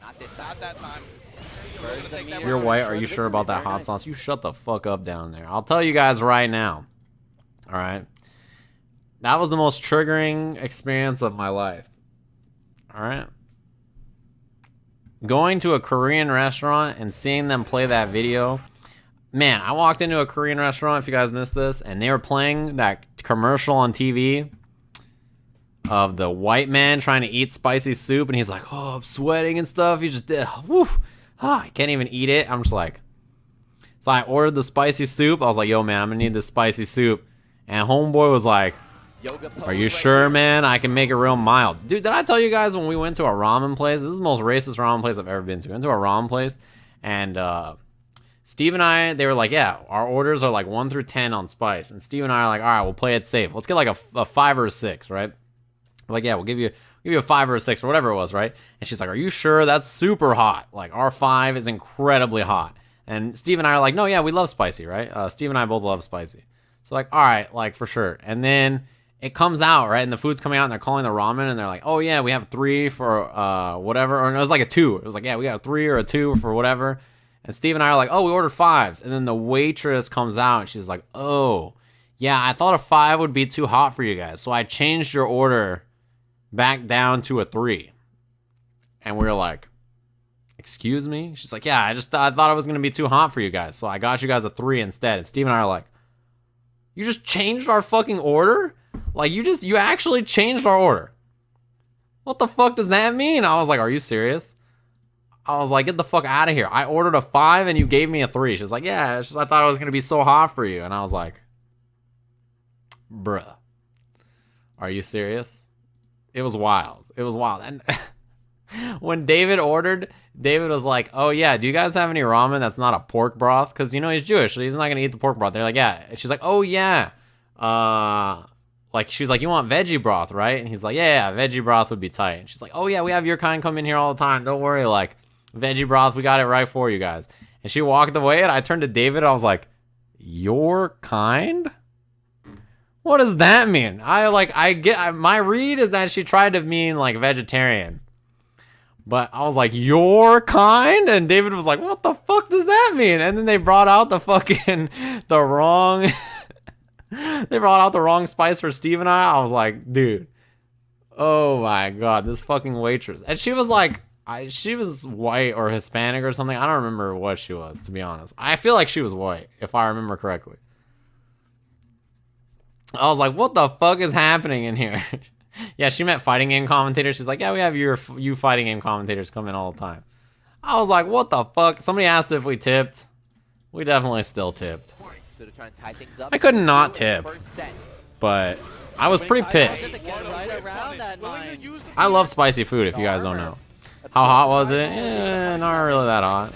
Not that time. You're white. Are you sure about that hot sauce? You shut the fuck up down there. I'll tell you guys right now. All right. That was the most triggering experience of my life. All right. Going to a Korean restaurant and seeing them play that video. Man, I walked into a Korean restaurant, if you guys missed this, and they were playing that commercial on TV of the white man trying to eat spicy soup, and he's like, oh, I'm sweating and stuff. He just did, I can't even eat it. I'm just like, so I ordered the spicy soup. I was like, yo, man, I'm gonna need this spicy soup. And homeboy was like, are you sure, man? I can make it real mild. Dude, did I tell you guys when we went to a ramen place? This is the most racist ramen place I've ever been to. We went to a ramen place, and Steve and I, they were like, yeah, our orders are like 1 through 10 on spice. And Steve and I are like, all right, we'll play it safe. Let's get like a 5 or a 6, right? We're like, yeah, we'll give you a 5 or a 6 or whatever it was, right? And she's like, are you sure? That's super hot. Like, our 5 is incredibly hot. And Steve and I are like, no, yeah, we love spicy, right? Steve and I both love spicy. So like, all right, like for sure. And then it comes out, right? And the food's coming out and they're calling the ramen and they're like, oh yeah, we have 3 for whatever. Or no, it was like a 2. It was like, yeah, we got a 3 or a 2 for whatever. And Steve and I are like, oh, we ordered 5s. And then the waitress comes out and she's like, oh, yeah, I thought a 5 would be too hot for you guys. So I changed your order back down to a 3. And we were like, excuse me? She's like, yeah, I thought it was going to be too hot for you guys. So I got you guys a 3 instead. And Steve and I are like, you just changed our fucking order? Like, you actually changed our order. What the fuck does that mean? I was like, are you serious? I was like, get the fuck out of here. I ordered a 5 and you gave me a 3. She's like, yeah, it's just, I thought it was going to be so hot for you. And I was like, bruh, are you serious? It was wild. It was wild. And when David ordered, David was like, oh yeah, do you guys have any ramen that's not a pork broth? Because, you know, he's Jewish, so he's not going to eat the pork broth. They're like, yeah. And she's like, oh yeah. Like, she's like, you want veggie broth, right? And he's like, yeah, veggie broth would be tight. And she's like, oh yeah, we have your kind come in here all the time. Don't worry, like, veggie broth, we got it right for you guys. And she walked away, and I turned to David, I was like, your kind? What does that mean? My read is that she tried to mean, like, vegetarian. But I was like, your kind? And David was like, what the fuck does that mean? And then they brought out the wrong... They brought out the wrong spice for Steve and I. I was like, dude, oh my god, this fucking waitress. And she was like, she was white or Hispanic or something. I don't remember what she was, to be honest. I feel like she was white, if I remember correctly. I was like, what the fuck is happening in here? Yeah, she meant fighting game commentators. She's like, yeah, we have you fighting game commentators come in all the time. I was like, what the fuck? Somebody asked if we tipped. We definitely still tipped. I could not tip, but I was pretty pissed. I love spicy food, if you guys don't know. How hot was it? Not really that hot.